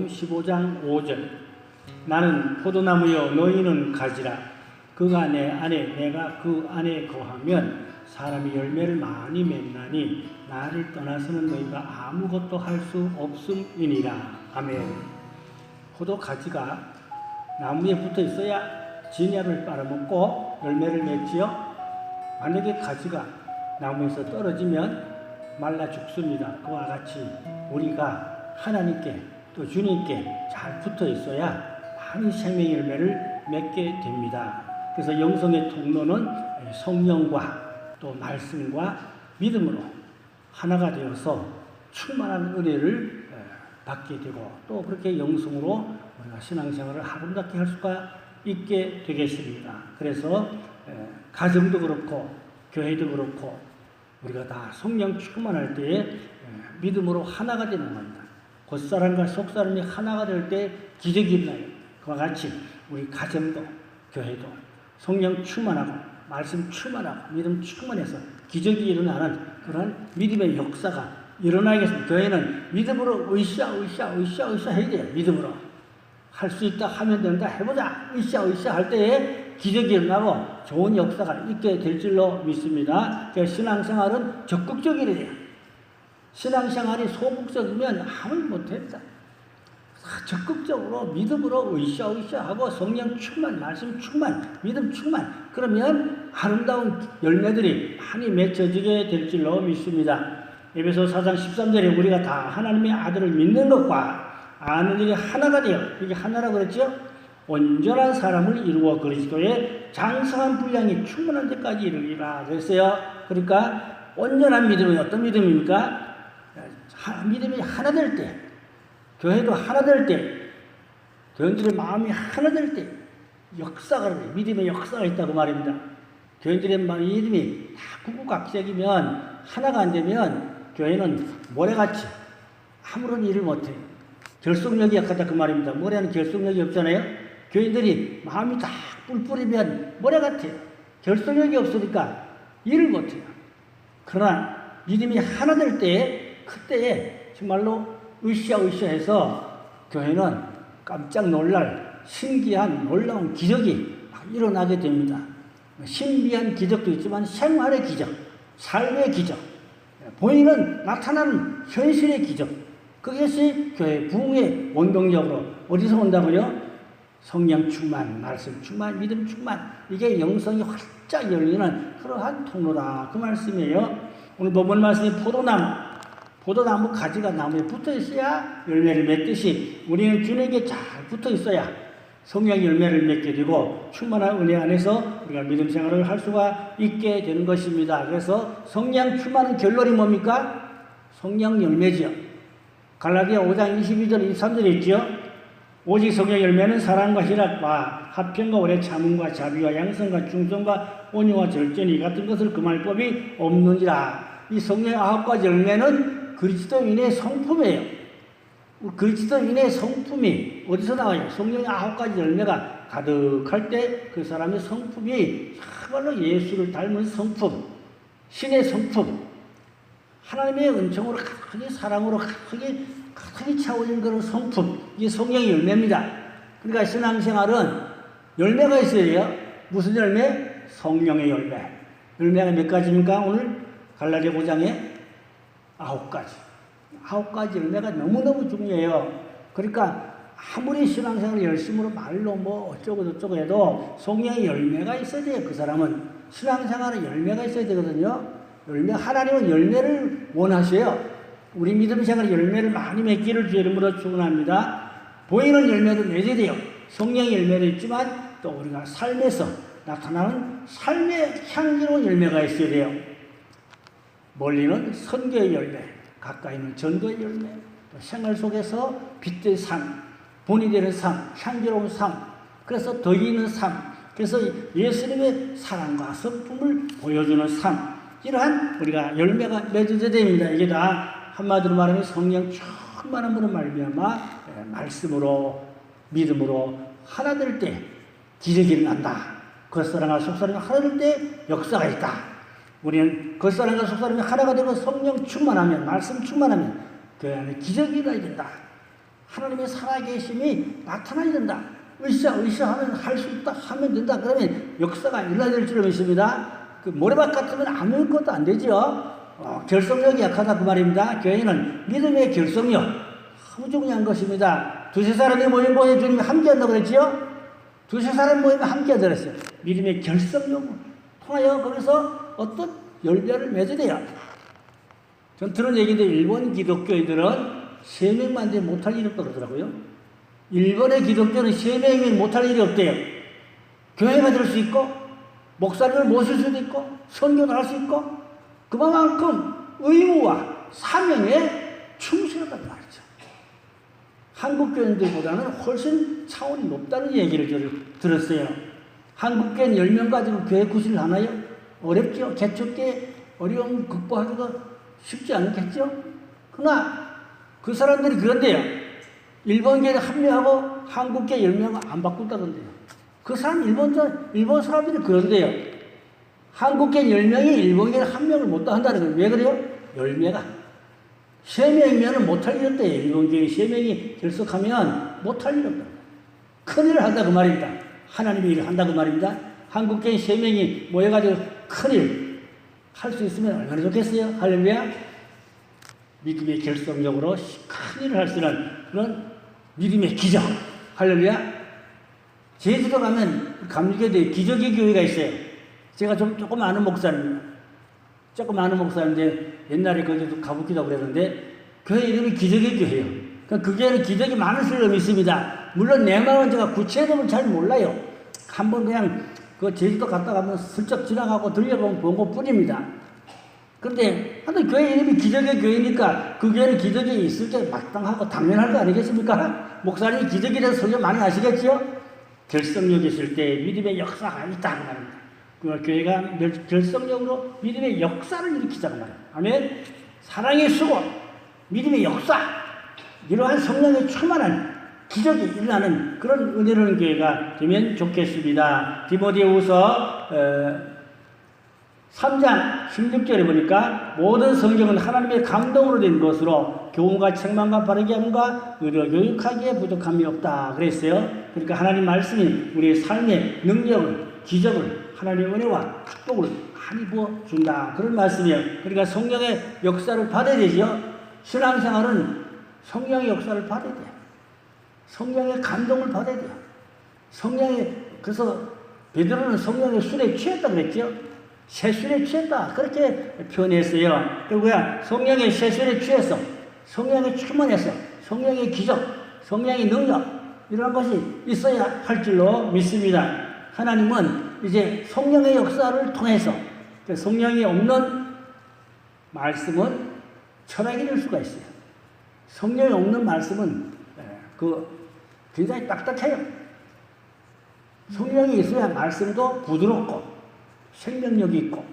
마태복음 15장 5절 나는 포도나무여 너희는 가지라 그가 내 안에 내가 그 안에 거하면 사람이 열매를 많이 맺나니 나를 떠나서는 너희가 아무것도 할 수 없음이니라. 아멘. 포도 가지가 나무에 붙어 있어야 진약을 빨아먹고 열매를 맺지요. 만약에 가지가 나무에서 떨어지면 말라 죽습니다. 그와 같이 우리가 하나님께 또 주님께 잘 붙어 있어야 많은 생명의 열매를 맺게 됩니다. 그래서 영성의 통로는 성령과 또 말씀과 믿음으로 하나가 되어서 충만한 은혜를 받게 되고 또 그렇게 영성으로 우리가 신앙생활을 아름답게 할 수가 있게 되겠습니다. 그래서 가정도 그렇고 교회도 그렇고 우리가 다 성령 충만할 때에 믿음으로 하나가 되는 겁니다. 겉사람과 속사람이 하나가 될 때 기적이 일어나요. 그와 같이 우리 가정도 교회도 성령 충만하고 말씀 충만하고 믿음 충만해서 기적이 일어나는 그런 믿음의 역사가 일어나겠습니다. 교회는 믿음으로 으쌰 해야 돼요. 믿음으로 할 수 있다 하면 된다 해보자 으쌰 할 때에 기적이 일어나고 좋은 역사가 있게 될 줄로 믿습니다. 신앙생활은 적극적이래야 돼요. 신앙생활이 소극적이면 아무리 못했다. 적극적으로 믿음으로 으쌰하고 성령 충만, 말씀 충만, 믿음 충만 그러면 아름다운 열매들이 많이 맺혀지게 될 줄로 믿습니다. 에베소 4장 13절에 우리가 다 하나님의 아들을 믿는 것과 아는 일이 하나가 되어 이게 하나라고 그랬죠? 온전한 사람을 이루어 그리스도의 장성한 분량이 충분한 데까지 이르리라 그랬어요. 그러니까 온전한 믿음이 어떤 믿음입니까? 믿음이 하나 될 때, 교회도 하나 될 때, 교인들의 마음이 하나 될 때 역사가 믿음의 역사가 있다고 말입니다. 교인들의 믿음이 다 구구각색이면 하나가 안 되면 교회는 모래같이 아무런 일을 못해요. 결속력이 약하다 그 말입니다. 모래는 결속력이 없잖아요. 교인들이 마음이 다 뿔뿔이면 모래 같아요. 결속력이 없으니까 일을 못해요. 그러나 믿음이 하나 될 때에 그때에 정말로 으쌰해서 교회는 깜짝 놀랄 신기한 놀라운 기적이 일어나게 됩니다. 신비한 기적도 있지만 생활의 기적, 삶의 기적, 보이는 나타나는 현실의 기적 그것이 교회 부흥의 원동력으로 어디서 온다고요? 성령 충만, 말씀 충만, 믿음 충만 이게 영성이 활짝 열리는 그러한 통로다 그 말씀이에요. 오늘 본문 말씀이 포도나무 가지가 나무에 붙어 있어야 열매를 맺듯이 우리는 주님에게 잘 붙어 있어야 성령의 열매를 맺게 되고 충만한 은혜 안에서 우리가 믿음 생활을 할 수가 있게 되는 것입니다. 그래서 성령 충만한 결론이 뭡니까? 성령 열매지요. 갈라디아 5장 22절 23절에 있지요. 오직 성령 열매는 사랑과 희락과 화평과 오래 참음과 자비와 양성과 충성과 온유와 절제니 같은 것을 금할 법이 없느니라. 이 성령의 9가지 열매는 그리스도인의 성품이에요. 그리스도인의 성품이 어디서 나와요? 성령의 9가지 열매가 가득할 때 그 사람의 성품이 정말로 예수를 닮은 성품, 신의 성품, 하나님의 은총으로 가득히 사랑으로 가득히 차오른 그런 성품, 이게 성령의 열매입니다. 그러니까 신앙생활은 열매가 있어야 돼요. 무슨 열매? 성령의 열매. 열매가 몇 가지입니까? 오늘 갈라디아 5장에 9가지. 9가지 열매가 너무너무 중요해요. 그러니까 아무리 신앙생활을 열심으로 말로 뭐 어쩌고 해도 성령의 열매가 있어야 돼요. 그 사람은 신앙생활에 열매가 있어야 되거든요. 열매, 하나님은 열매를 원하셔요. 우리 믿음 생활에 열매를 많이 맺기를 주의 이름으로 축원합니다. 보이는 열매도 맺어야 돼요. 성령의 열매도 있지만 또 우리가 삶에서 나타나는 삶의 향기로운 열매가 있어야 돼요. 멀리는 선교의 열매, 가까이는 전도의 열매, 또 생활 속에서 빛의 삶, 본이 되는 삶, 향기로운 삶, 그래서 덕이 있는 삶, 그래서 예수님의 사랑과 성품을 보여주는 삶, 이러한 우리가 열매가 맺어져야 됩니다. 이게 다 한마디로 말하면 성령 충만함으로 말미암아 말씀으로 믿음으로 하나 될 때 기적이 일어난다. 겉사람과 속사람이 하나 될 때 역사가 있다. 우리는 겉사람과 속사람이 하나가 되고 성령 충만하면 말씀 충만하면 그 안에 기적이 일어나야 된다. 하나님의 살아계심이 나타나야 된다. 으쌰하면 할 수 있다 하면 된다. 그러면 역사가 일어나야 될 줄 믿습니다. 그 모래밭 같으면 아무것도 안 되죠. 결속력이 약하다 그 말입니다. 교회는 믿음의 결속력 아주 중요한 것입니다. 두세 사람이 모이면 주님이 함께 한다고 그랬지요. 두세 사람 모이면 함께 한다고 그랬어요. 믿음의 결속력을 통하여 거기서 어떤 열매를 맺어야 돼요. 전 들은 얘기인데 일본 기독교인들은 3명만 되면 못할 일이 없다고 그러더라고요. 일본의 기독교는 3명이면 못할 일이 없대요. 교회가 될 수 있고 목사님을 모실 수도 있고 선교를 할 수 있고 그만큼 의무와 사명에 충실하다는 말이죠. 한국 교인들보다는 훨씬 차원이 높다는 얘기를 들었어요. 한국 교인 10명 가지고 교회 구실을 하나요? 어렵죠. 개척교회 어려움 극복하기가 쉽지 않겠죠. 그러나 그 사람들이 그런데요. 일본 교회에 합류하고 한국 교회 10명 안 바꾼다던데요. 그 사람 일본 사람들이 그런데요. 한국 교회 10명이 일본 교회 1명을 못 한다는 거예요. 왜 그래요? 열매가 3명이면 못할 일 없대요. 일본 교회 3명이 결속하면 못할 일 없다. 큰일을 한다 그 말입니다. 하나님의 일을 한다 그 말입니다. 한국 교회 3명이 모여가지고 큰일 할 수 있으면 얼마나 좋겠어요. 할렐루야. 믿음의 결속력으로 큰일을 할 수 있는 그런 믿음의 기적. 할렐루야. 제주도 가면 감리교회에 기적의 교회가 있어요. 제가 조금 아는 목사입니다. 조금 아는 목사인데 옛날에 거기도 가보기도 그랬는데 교회 이름이 기적의 교회예요. 그 교회는 기적이 많을 수는 있습니다. 물론 내 마음은 제가 구체적으로 잘 몰라요. 한번 그냥 그 제주도 갔다 가면 슬쩍 지나가고 들려본 것뿐입니다. 그런데 하여튼 교회 이름이 기적의 교회니까 그 교회는 기적이 있을 때 마땅하고 당연할 거 아니겠습니까? 목사님이 기적에 대해서 설교 많이 하시겠죠? 결속력이 있을 때 믿음의 역사가 있다는 말입니다. 그 교회가 결속력으로 믿음의 역사를 일으키자고 말이에요. 아멘. 사랑의 수고, 믿음의 역사, 이러한 성령의 충만한 기적이 일어나는 그런 은혜로운 교회가 되면 좋겠습니다. 디모데후서 3장 16절에 보니까 모든 성경은 하나님의 감동으로 된 것으로 교훈과 책망과 바르게 함과 의로 교육하기에 부족함이 없다 그랬어요. 그러니까 하나님 말씀이 우리의 삶의 능력을, 기적을, 하나님의 은혜와 축복을 많이 부어준다 그런 말씀이에요. 그러니까 성령의 역사를 받아야 되죠. 신앙생활은 성령의 역사를 받아야 돼요. 성령의 감동을 받아야 돼요. 그래서 베드로는 성령의 술에 취했다 그랬죠. 새술에 취했다 그렇게 표현했어요. 그리고야 성령의 새술에 취했어. 성령의 충만해서 성령의 기적, 성령의 능력 이런 것이 있어야 할 줄로 믿습니다. 하나님은 이제 성령의 역사를 통해서 성령이 없는 말씀은 철학이 될 수가 있어요. 성령이 없는 말씀은 굉장히 딱딱해요. 성령이 있어야 말씀도 부드럽고 생명력이 있고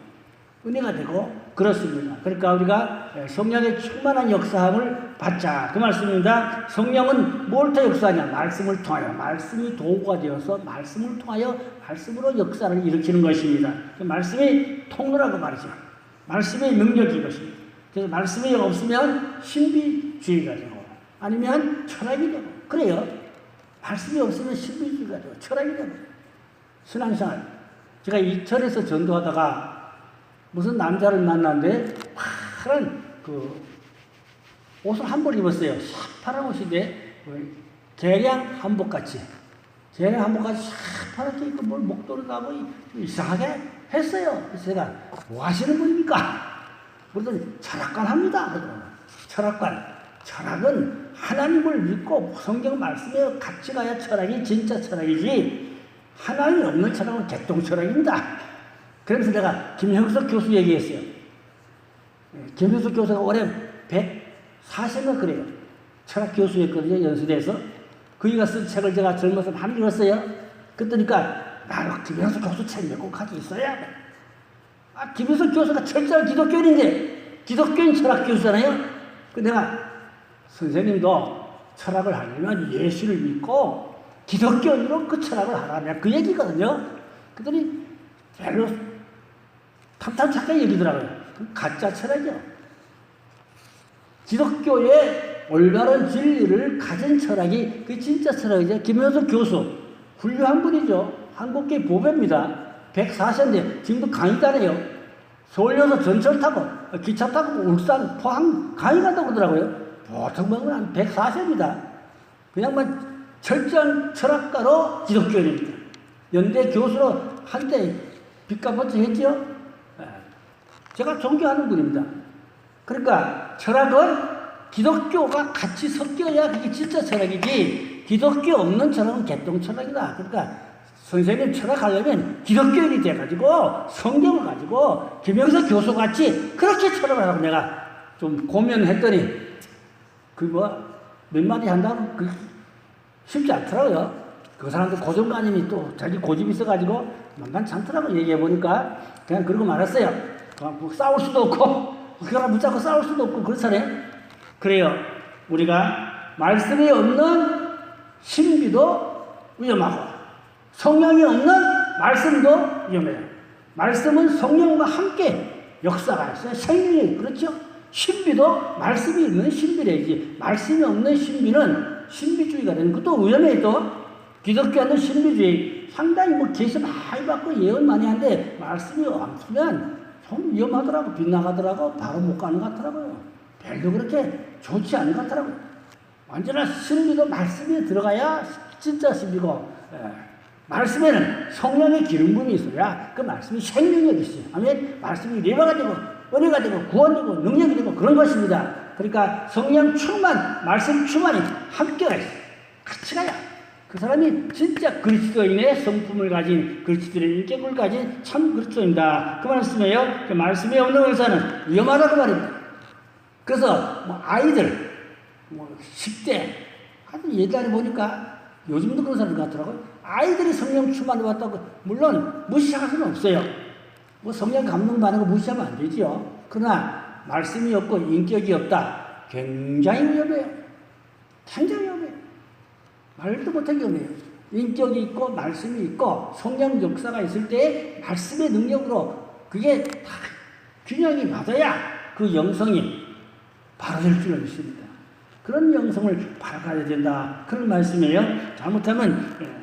은혜가 되고 그렇습니다. 그러니까 우리가 성령의 충만한 역사함을 받자 그 말씀입니다. 성령은 뭘 통해 역사하냐? 말씀을 통하여 말씀이 도구가 되어서 말씀을 통하여 말씀으로 역사를 일으키는 것입니다. 그 말씀이 통로라고 말이죠. 말씀의 능력이 것입니다. 그래서 말씀이 없으면 신비주의가 되고 아니면 철학이 되고 그래요. 말씀이 없으면 신비주의가 되고 철학이 되고 신앙생활 제가 이철에서 전도하다가 무슨 남자를 만났는데 파란 옷을 한 벌 입었어요. 파란 옷인데 재량 한복같이 파랗게 입고 뭘 목도리 가고 이상하게 했어요. 그래서 제가 뭐 하시는 분입니까? 그러더니 철학관 합니다. 철학은 하나님을 믿고 성경 말씀에 같이 가야 철학이 진짜 철학이지 하나님이 없는 철학은 개똥 철학입니다. 그래서 내가 김형석 교수 얘기했어요. 김형석 교수가 올해 140년 그래요. 철학 교수였거든요. 연수대에서. 그이가 쓴 책을 제가 젊어서 많이 읽었어요. 그러니까 나는 김형석 교수 책 몇 권 가지고 있어야 돼. 김형석 교수가 철저한 기독교인인데 기독교인 철학 교수잖아요. 그 내가 선생님도 철학을 하려면 예수를 믿고 기독교인으로 그 철학을 하라며 그 얘기거든요. 그랬더니 별로 탐탐 착하게 얘기더라고요. 그 가짜 철학이요. 기독교의 올바른 진리를 가진 철학이 그 진짜 철학이죠. 김현석 교수 훌륭한 분이죠. 한국계 보배입니다. 104세인데 지금도 강의 다녀요. 서울여서 전철 타고 기차 타고 울산 포항 강의 간다고 그러더라고요. 보통 보면 한 104세입니다. 그냥 뭐 철저한 철학가로 기독교인입니다. 연대 교수로 한때 빚값어치 했죠. 제가 존경하는 분입니다. 그러니까 철학은 기독교가 같이 섞여야 그게 진짜 철학이지, 기독교 없는 철학은 개똥 철학이다. 그러니까 선생님 철학하려면 기독교인이 돼가지고 성경을 가지고 김영석 교수같이 그렇게 철학을 하라고 내가 좀 고민했더니 그 뭐 몇 마디 한다고 그 쉽지 않더라고요. 그 사람도 고정관념이 또 자기 고집이 있어가지고 만만치 않더라고. 얘기해보니까 그냥 그러고 말았어요. 뭐 싸울 수도 없고 그거랑 붙잡고 싸울 수도 없고 그렇잖아요. 그래요. 우리가 말씀이 없는 신비도 위험하고 성령이 없는 말씀도 위험해요. 말씀은 성령과 함께 역사가 있어요. 생명이 그렇죠. 신비도 말씀이 있는 신비래야지. 말씀이 없는 신비는 신비주의가 되는 것도 위험해요. 또 기독교는 신비주의 상당히 뭐 계시 많이 받고 예언 많이 하는데 말씀이 없으면 좀 위험하더라고. 빗나가더라고. 바로 못 가는 것 같더라고요. 별로 그렇게 좋지 않은 것 같더라고요. 완전한 신비도 말씀에 들어가야 진짜 신비고, 말씀에는 성령의 기름 부음이 있어야 그 말씀이 생명력이 있어요. 아멘. 말씀이 레바가 되고 은혜가 되고 구원되고 능력이 되고 그런 것입니다. 그러니까 성령 충만, 말씀 충만이 함께가 있어요. 같이 가야 그 사람이 진짜 그리스도인의 성품을 가진, 그리스도인의 인격을 가진 참 그리스도인이다. 그 말씀이에요. 그 말씀이 없는 의사는 위험하다고 말입니다. 그래서 뭐 아이들, 뭐 10대, 아주 옛날에 보니까 요즘도 그런 사람들 같더라고요. 아이들이 성령 충만을 받다고, 물론 무시할 수는 없어요. 뭐 성령 감동 받는 거 무시하면 안 되지요. 그러나 말씀이 없고 인격이 없다. 굉장히 위험해요. 굉장히 위험해요. 말도 못하게 위험해요. 인격이 있고 말씀이 있고 성령 역사가 있을 때 말씀의 능력으로 그게 다 균형이 맞아야 그 영성이 바로 될 줄 믿습니다. 그런 영성을 바라가야 된다. 그런 말씀이에요. 잘못하면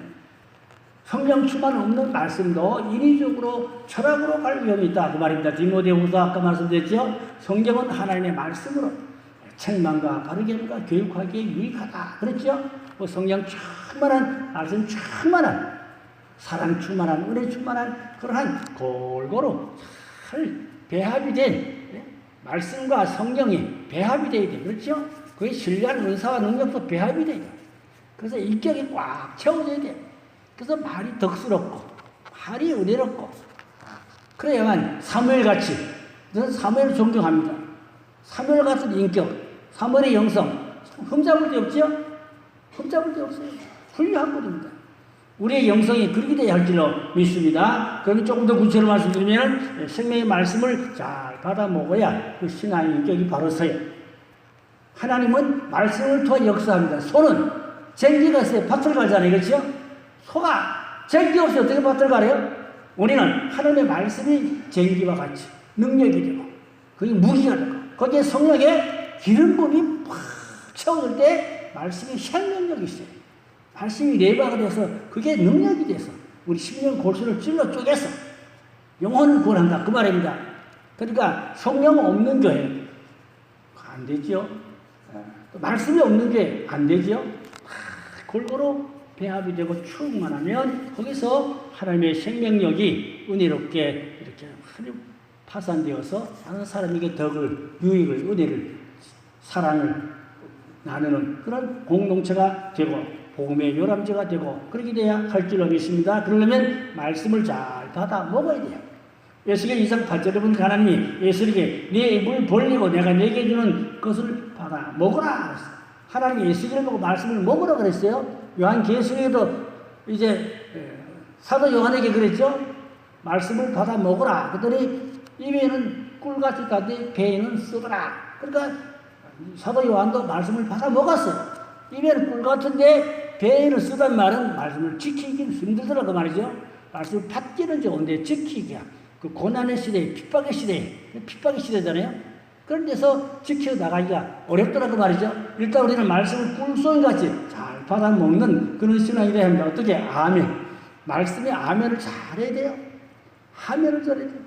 성령 충만 없는 말씀도 인위적으로 철학으로 갈 위험이 있다. 그 말입니다. 디모데후서 아까 말씀드렸죠. 성경은 하나님의 말씀으로 책망과 바르게 함과 교육하기에 유익하다. 그랬죠. 뭐 성령 충만한 말씀 충만한 사랑 충만한 은혜 충만한 그러한 골고루 잘 배합이 된 말씀과 성령이 배합이 되어야 돼. 그렇죠? 그게 신뢰하는 은사와 능력도 배합이 돼요. 그래서 인격이 꽉 채워져야 돼. 그래서 말이 덕스럽고 말이 은혜롭고 그래야만 사무엘같이, 저는 사무엘을 존경합니다. 사무엘 같은 인격, 사무엘의 영성 흠잡을 데 없죠? 흠잡을 데 없어요. 훌륭한 분입니다. 우리의 영성이 그렇게 돼야 할 줄로 믿습니다. 그러면 조금 더 구체로 말씀드리면 생명의 말씀을 잘 받아 먹어야 그 신앙의 인격이 바로 서요. 하나님은 말씀을 통해 역사합니다. 소는 쟁기가 있어야 밭을 갈잖아요. 그렇죠? 소가 쟁기 없이 어떻게 밭을 갈아요? 우리는 하나님의 말씀이 쟁기와 같이 능력이 되고 그게 무기가 되고 거기에 성령의 기름 부음이 팍 채워질 때 말씀이 생명력이 있어요. 말씀이 레바가 돼서 그게 능력이 돼서 우리 심령 골수를 찔러 쪼개서 영혼을 구원한다. 그 말입니다. 그러니까 성령 없는 교회 안 되죠. 말씀이 없는 교회 안 되죠. 골고루 배합이 되고 충만하면 거기서 하나님의 생명력이 은혜롭게 이렇게 파산되어서 많은 사람에게 덕을, 유익을, 은혜를, 사랑을 나누는 그런 공동체가 되고 복음의 요람지가 되고 그렇게 돼야 할 줄로 믿습니다. 그러려면 말씀을 잘 받아 먹어야 돼요. 에스겔 2장 8절에 보니까 하나님이 에스겔에게 네 입을 벌리고 내가 내게 주는 것을 받아 먹으라 그랬어요. 하나님이 에스겔을 보고 말씀을 먹으라 그랬어요. 요한계시록에도 이제 사도 요한에게 그랬죠. 말씀을 받아 먹으라. 그랬더니 입에는 꿀같이 가되 배에는 쓰더라. 그러니까 사도 요한도 말씀을 받아 먹었어요. 입에는 꿀 같은데 배에는 쓰단 말은 말씀을 지키기는 힘들더라 그 말이죠. 말씀을 받기는 좋은데 지키기야. 그 고난의 시대, 핍박의 시대, 핍박의 시대잖아요. 그런 데서 지켜나가기가 어렵더라고 말이죠. 일단 우리는 말씀을 꿀송이같이 잘 받아먹는 그런 신앙이 돼야 합니다. 어떻게? 아멘. 말씀에 아멘을 잘해야 돼요. 아멘을 잘해야 돼요.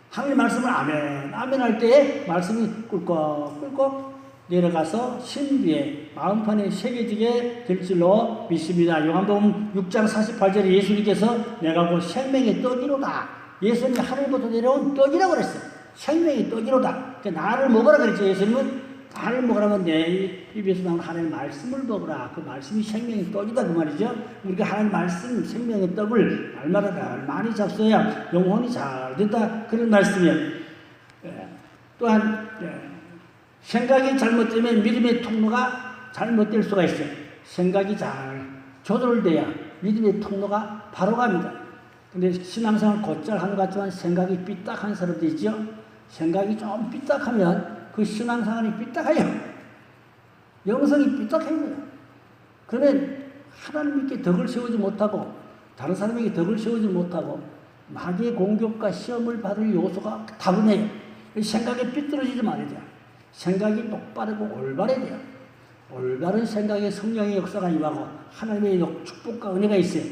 하나님 말씀을 아멘, 아멘 할 때에 말씀이 꿀꺽꿀꺽 내려가서 신비에 마음판에 새겨지게 될 줄로 믿습니다. 요한복음 6장 48절에 예수님께서 내가 곧 생명의 떡이로다. 예수님이 하늘부터 내려온 떡이라고 그랬어요. 생명의 떡이로다. 나를 먹으라 그랬죠. 예수님은 나를 먹으라면 내 입에서 나오는 하나님의 말씀을 먹으라. 그 말씀이 생명의 떡이다 그 말이죠. 우리가 하나님 말씀 생명의 떡을 날마다 많이 잡숴야 영혼이 잘 된다 그런 말씀이에요. 또한 생각이 잘못되면 믿음의 통로가 잘못될 수가 있어요. 생각이 잘 조절돼야 믿음의 통로가 바로 갑니다. 근데 신앙생활 곧잘 하는 것 같지만 생각이 삐딱한 사람도 있죠. 생각이 좀 삐딱하면 그 신앙생활이 삐딱해요. 영성이 삐딱해요. 그러면 하나님께 덕을 세우지 못하고 다른 사람에게 덕을 세우지 못하고 마귀의 공격과 시험을 받을 요소가 다분해요. 생각에 삐뚤어지지 말아야 돼요. 생각이 똑바르고 올바르야 돼요. 올바른 생각에 성령의 역사가 임하고 하나님의 축복과 은혜가 있어요.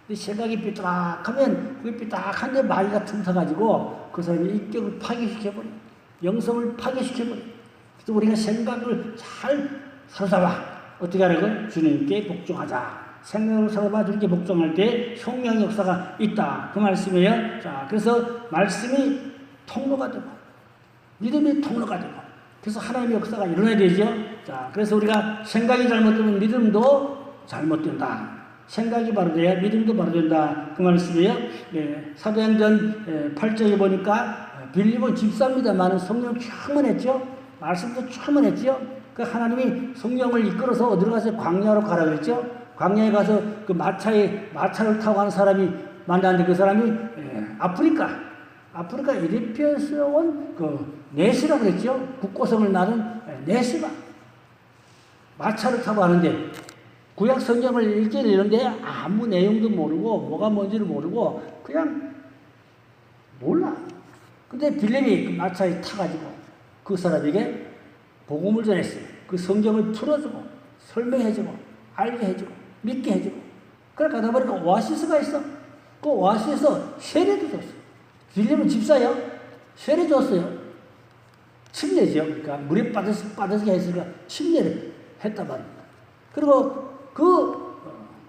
근데 생각이 삐딱하면 그게 삐딱한데 마귀가 틈타가지고 그 사람의 인격을 파괴시켜버려요. 영성을 파괴시켜버려요. 그래서 우리가 생각을 잘 사로잡아. 어떻게 하라고요? 주님께 복종하자. 생명을 사로잡아 주님께 복종할 때 성령의 역사가 있다. 그 말씀이에요. 자, 그래서 말씀이 통로가 되고 믿음이 통로가 되고 그래서 하나님의 역사가 일어나야 되죠. 자, 그래서 우리가 생각이 잘못되면 믿음도 잘못된다. 생각이 바로 돼야 믿음도 바로 된다. 그 말씀이에요. 네, 사도행전 8장에 보니까 빌립은 집사입니다만 성령 충만했죠. 말씀도 충만했죠. 그 하나님이 성령을 이끌어서 어디로 가서 광야로 가라 그랬죠. 광야에 가서 그 마차를 타고 가는 사람이 만났는데 그 사람이 아프리카 이리피아에서 온 그 네시라 그랬죠. 국고성을 나는 네시가 마차를 타고 가는데 구약 성경을 읽기는데 아무 내용도 모르고 뭐가 뭔지를 모르고 그냥 몰라. 근데 빌립이 그 마차에 타가지고 그 사람에게 복음을 전했어요. 그 성경을 풀어주고 설명해주고 알게 해주고 믿게 해주고 그래 가다 보니까 오아시스가 있어. 그 오아시스에서 세례도 줬어. 빌립은 집사예요. 세례 줬어요. 침례죠. 그러니까 물에 빠져서 했으니까 침례를 했단 말입니다. 그리고 그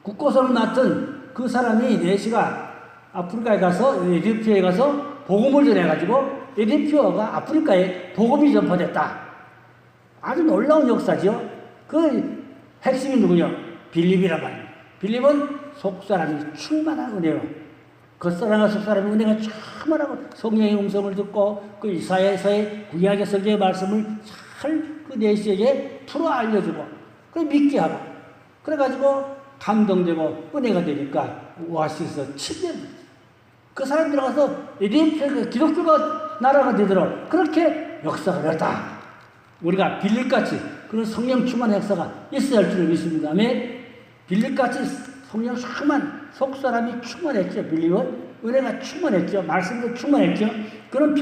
국고성을 맡은 그 사람이 네시가 아프리카에 가서 에티오피아에 가서 복음을 전해가지고 에티오피아가 아프리카에 복음이 전파됐다. 아주 놀라운 역사죠. 그 핵심이 누구냐? 빌립이란 말이에요. 빌립은 속사람이 충만한 은혜요. 겉사람과 속사람의 은혜가 충만하고 성령의 음성을 듣고 그 이사야서의 구약의 성경의 말씀을 잘 그 네시에게 풀어 알려주고 그 믿게 하고 그래가지고 감동되고 은혜가 되니까 오아시스에서 침례를 그 사람 들어가서 에티오피아가 기독교가 나라가 되도록 그렇게 역사가 되었다. 우리가 빌립같이 그런 성령 충만한 역사가 있어야 할 줄을 믿습니다. 아멘. 빌립같이 성령 충만 속사람이 충만했죠. 빌립은 은혜가 충만했죠. 말씀도 충만했죠. 그런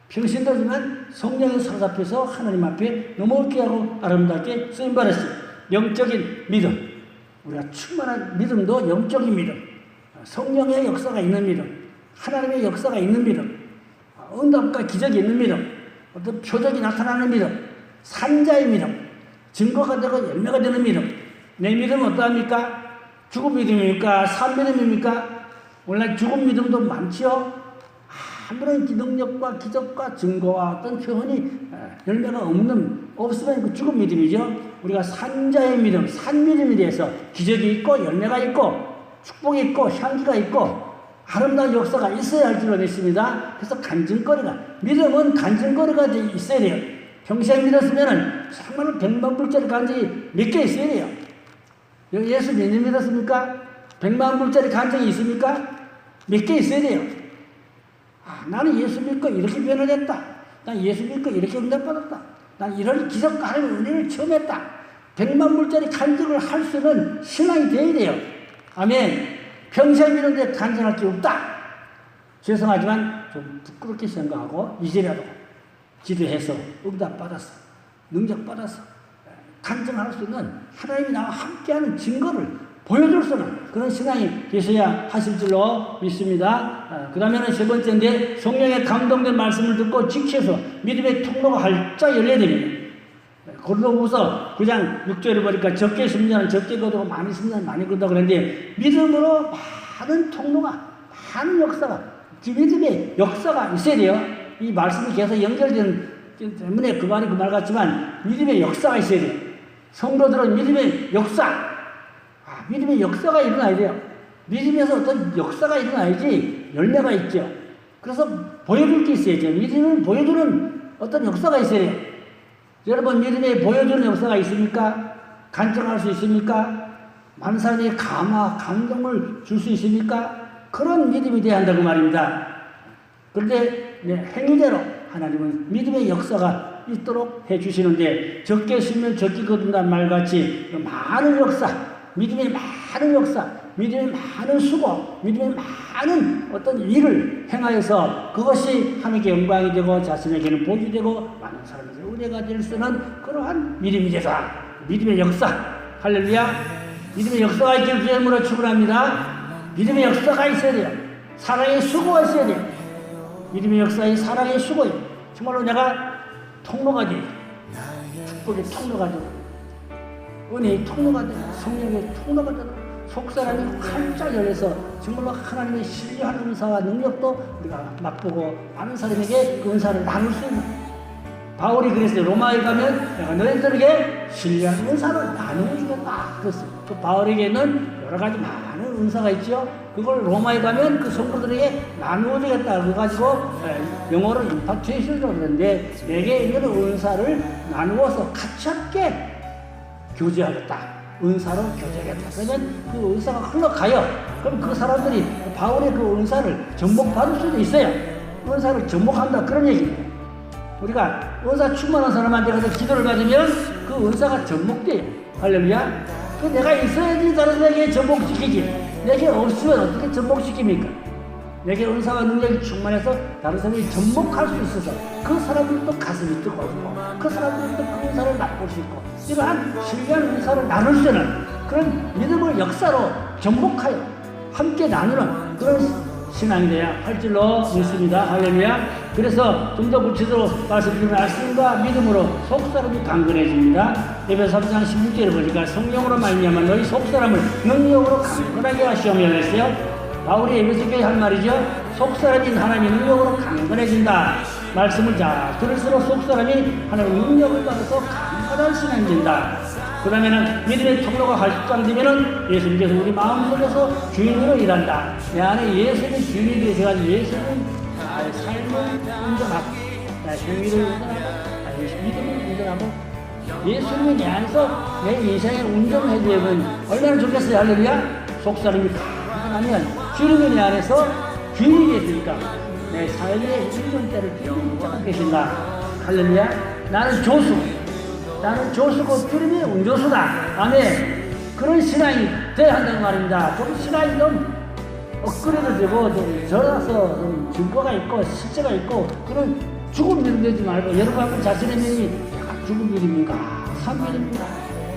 병신도지만 성령의 사로잡혀서 하나님 앞에 넘어올게 하고 아름답게 쓰임받았어요. 영적인 믿음. 우리가 충만한 믿음도 영적인 믿음. 성령의 역사가 있는 믿음. 하나님의 역사가 있는 믿음. 응답과 기적이 있는 믿음. 어떤 표적이 나타나는 믿음. 산자의 믿음. 증거가 되고 열매가 되는 믿음. 내 믿음은 어떠합니까? 죽은 믿음입니까? 산 믿음입니까? 오늘날 죽은 믿음도 많지요. 아무런 능력과 기적과 증거와 어떤 표현이 열매가 없으면 그 죽은 믿음이죠. 우리가 산자의 믿음, 산 믿음에 대해서 기적이 있고 열매가 있고 축복이 있고 향기가 있고 아름다운 역사가 있어야 할 줄로 믿습니다. 그래서 믿음은 간증거리가 있어야 돼요. 평생 믿었으면 정말 100만 불짜리 간증이 몇 개 있어야 돼요. 예수 몇 년 믿었습니까? 100만 불짜리 간증이 있습니까? 몇 개 있어야 돼요. 나는 예수 믿고 이렇게 변화됐다. 난 예수 믿고 이렇게 응답받았다. 난 이런 기적과 하나님의 은혜를 처음 했다. 100만 불짜리 간증을 할 수 있는 신앙이 되어야 돼요. 아멘. 평생 믿는데 간증할 게 없다. 죄송하지만 좀 부끄럽게 생각하고 이제라도 기도해서 응답받아서 능력받아서 간증할 수 있는 하나님이 나와 함께하는 증거를 보여줄 수 있는 그런 신앙이 계셔야 하실 줄로 믿습니다. 그 다음에는 세 번째인데 성령의 감동된 말씀을 듣고 지켜서 믿음의 통로가 활짝 열려야 됩니다. 고린도후서 9장 6절을 보니까 적게 심자는 적게 거두고 많이 심자는 많이 거두고 그러는데 믿음으로 많은 통로가 많은 역사가 믿음의 역사가 있어야 돼요. 이 말씀이 계속 연결되는 때문에 그 말이 그 말 같지만 믿음의 역사가 있어야 돼요. 성도들은 믿음의 역사 믿음의 역사가 일어나야 돼요. 믿음에서 어떤 역사가 일어나야지 열매가 있죠. 그래서 보여줄 게 있어야죠. 믿음을 보여주는 어떤 역사가 있어야 돼요. 여러분 믿음에 보여주는 역사가 있습니까? 간증할 수 있습니까? 많은 사람에게 감동을 줄 수 있습니까? 그런 믿음이 돼야 한다고 말입니다. 그런데 행위대로 하나님은 믿음의 역사가 있도록 해주시는데 적게 심으면 적게 거둔다는 말같이 많은 역사 믿음의 많은 역사, 믿음의 많은 수고, 믿음의 많은 어떤 일을 행하여서 그것이 하나님께 영광이 되고 자신에게는 복이 되고 많은 사람에게 은혜가 될 수 있는 그러한 믿음이 되자. 믿음의 역사, 할렐루야. 믿음의 역사가 있기를 주님으로 축원합니다. 믿음의 역사가 있어야 돼요. 사랑의 수고가 있어야 돼요. 믿음의 역사에 사랑의 수고에 정말로 내가 통로가 돼요. 축복의 통로가 되고 은혜의 통로가 되고 성령의 통로가 되고 속사람이 활짝 열려서 정말로 하나님의 신뢰하는 은사와 능력도 우리가 맛보고 많은 사람에게 그 은사를 나눌 수 있는 바울이 그랬어요. 로마에 가면 내가 너희들에게 신뢰하는 은사를 나누어 주겠다 그랬어요. 그 바울에게는 여러 가지 많은 은사가 있죠. 그걸 로마에 가면 그 성도들에게 나누어 주겠다 그래가지고 영어로 임파트레이션이라고 그러는데 내게 있는 은사를 나누어서 같이 함께 교제하겠다. 은사로 교제하겠다. 그러면 그 은사가 흘러가요. 그럼 그 사람들이 바울의 그 은사를 접목받을 수도 있어요. 은사를 접목한다. 그런 얘기입니다. 우리가 은사 충만한 사람한테 가서 기도를 받으면 그 은사가 접목돼요. 할렐루야. 그 내가 있어야지 다른 데에게 접목시키지. 내게 없으면 어떻게 접목시킵니까? 내게 은사와 능력이 충만해서 다른 사람이 접목할 수 있어서 그 사람들도 가슴이 뜨거워지고 그 사람들도 그 은사를 맛볼 수 있고 이러한 신기한 은사를 나눌 수 있는 그런 믿음을 역사로 접목하여 함께 나누는 그런 신앙이 돼야 할 줄로 믿습니다. 할렐루야. 그래서 좀 더 구체적으로 말씀드리면 말씀과 믿음으로 속사람이 강건해집니다. 에베소 3장 16절에 보니까 성령으로 말미암아 너희 속사람을 능력으로 강건하게 하시오며 했어요. 바울이 에베소 교회에 한 말이죠. 속사람인 하나님의 능력으로 강건해진다. 말씀을 잘 들을수록 속사람이 하나님의 능력을 받아서 강건한 신앙이 된다. 그 다음에는 믿음의 통로가 활성되면은 예수님께서 우리 마음속에서 주인으로 일한다. 내 안에 예수님의 주인이 되셔가지고 예수님 삶을 운전하고 행위를 운전하고 믿음을 운전하고 예수님이 내 안에서 내 인생에 운전을 해주면 얼마나 좋겠어요. 할렐루야. 속사람이 강건하면 주님이 내 안에서 주인이 되니까 내 삶의 운전대를 주님이 잡고 계신다. 할렐루야. 나는 조수고 주님이 운전수다. 아멘. 그런 신앙이 돼야 한다는 말입니다. 좀 신앙이 좀 업그레이드 되고 좀 절어서 좀 증거가 있고 실제가 있고 그런 죽은 믿음 되지 말고 여러분 한번 자신의 믿음이 죽은 믿음인가 산 믿음인가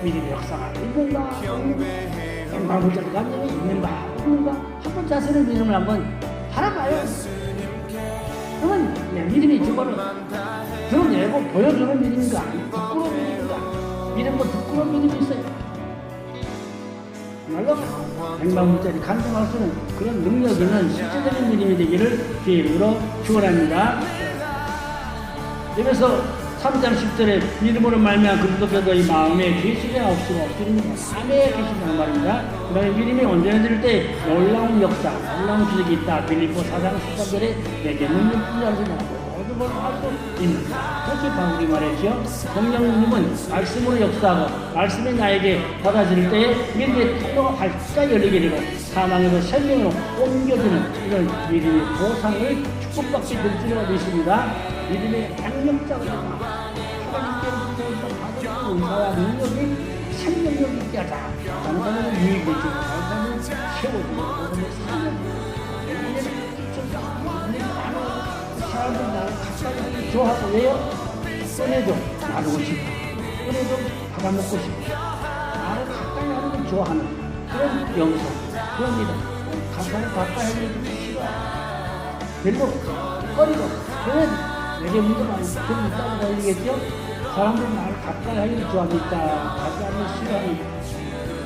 믿음의 역사가 있는가 행방불적인 감정이 있는가 없는가 한번 자신의 믿음을 한번 바라봐요. 그러면 내 믿음이 저거를 드러내고 보여주는 믿음인가 부끄러운 믿음인가 믿음도 부끄러운 믿음이 있어요. 정말로 행방불적이 간증할 수 있는 그런 능력 있는 실제적인 믿음이 되기를 주의 이름으로 축원합니다. 여기서 3장 10절에 믿음으로 말미암아 그리스도께서 이 마음에 계시게 없으고 주님이 마음에 계시다는 말입니다. 그 다음에 믿음이 온전해질 때 놀라운 역사, 놀라운 기적이 있다. 빌립보 4장 13절에 내게 능력 분야를 모든 걸 할 수 있는 그렇게 바울이 말했죠. 성령님은 말씀으로 역사하고 말씀이 나에게 받아들일 때에 믿음의 통로가 활짝 열리게 되고 사망에서 생명으로 옮겨지는 이런 믿음의 보상을 축복받게 될 줄로 믿습니다. 믿음의 양력자가 하나님께로부터 받은 은사와 능력이 생명력 있게 하자. 다른 사람은 유익을 주고 다른 사람은 세워주고 다른 사람은 살려주고 좋아하고 왜요? 은혜도 나누고 싶고 은혜도 받아먹고 싶고 나를 가까이 하는 걸 좋아하는 그런 영성 그럽니다. 가까이 하는 게 싫어. 별로 꺼리고 그래 내게 문제가 좀 있다고 걸리겠죠? 사람들은 나를 가까이 하기를 좋아합니다. 가까이 하는 싫어하는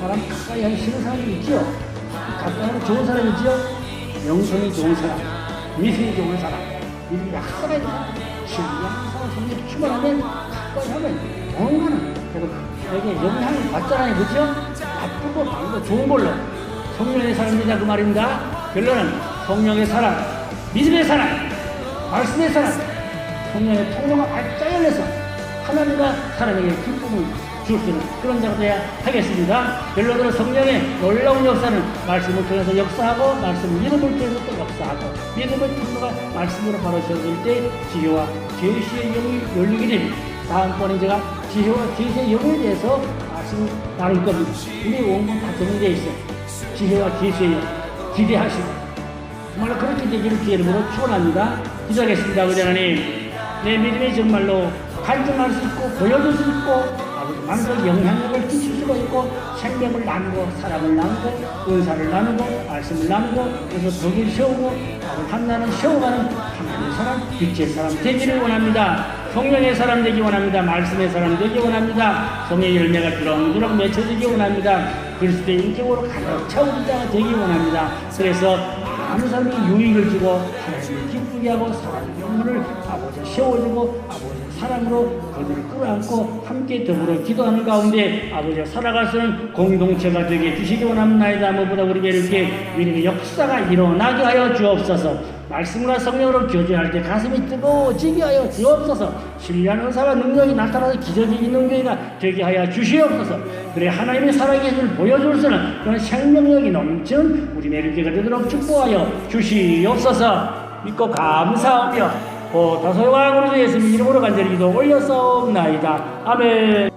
사람 가까이 하기 싫은 사람이 있죠? 가까이 하는 좋은 사람이 있죠? 영성이 좋은 사람, 미성이 좋은 사람, 믿음이 약속한 사람, 신뢰하는 사람, 성령이 충만하면 가까이 하면 영원한 내게 영향을 받잖아요. 그죠? 나쁘고 많고 좋은 걸로 성령의 사람이다 그 말입니다. 결론은 성령의 사람, 믿음의 사람, 말씀의 사람, 성령의 통로가 활짝 열려서 하나님과 사람에게 기쁨을 줄 수 있는 그런 자가 되어야 하겠습니다. 결론으로 성령의 놀라운 역사는 말씀을 통해서 역사하고 말씀 믿음을 통해서 또 역사하고 믿음의 통로가 말씀으로 바로 세워질 때 지혜와 계시의 영이 열리게 됩니다. 다음번에 제가 지혜와 계시의 영에 대해서 말씀을 나눌 겁니다. 우리 원문 다 정리되어 있어요. 지혜와 계시의 영 기대하시고 정말로 그렇게 되기를 주의 이름으로 축원합니다. 기도하겠습니다. 아버지 하나님, 내 믿음이 정말로 간증할 수 있고 보여줄 수 있고 많은 영향력을 끼칠 수가 있고 생명을 나누고 사랑을 나누고 은사를 나누고 말씀을 나누고 그래서 덕을 세우고 한나는 세워가는 하나님의 사람, 빛의 사람 되기를 원합니다. 성령의 사람 되기 원합니다. 말씀의 사람 되기 원합니다. 성령의 열매가 주렁주렁 맺혀지기 원합니다. 그리스도의 인격으로 가득 차오른 자가 되기 원합니다. 그래서 많은 사람이 유익을 주고 하나님을 기쁘게 하고 사랑의 영혼을 아버지 세워주고 아버지 사랑으로 그들을 끌어안고 함께 더불어 기도하는 가운데 아버지와 살아갈 수 있는 공동체가 되게 해주시기 원합니다. 무엇보다 우리에게 이렇게 믿음의 역사가 일어나게 하여 주옵소서. 말씀과 성령으로 교제할 때 가슴이 뜨거워지게 하여 주옵소서. 신뢰하는 은사와 능력이 나타나서 기적이 있는 교회가 되게 하여 주시옵소서. 그래 하나님의 살아계심을 보여줄 수 있는 그런 생명력이 넘치는 우리 매일교회가 되도록 축복하여 주시옵소서. 믿고 감사하며 다소와 그리스도 예수님 이름으로 간절히 기도 올렸사옵나이다. 아멘.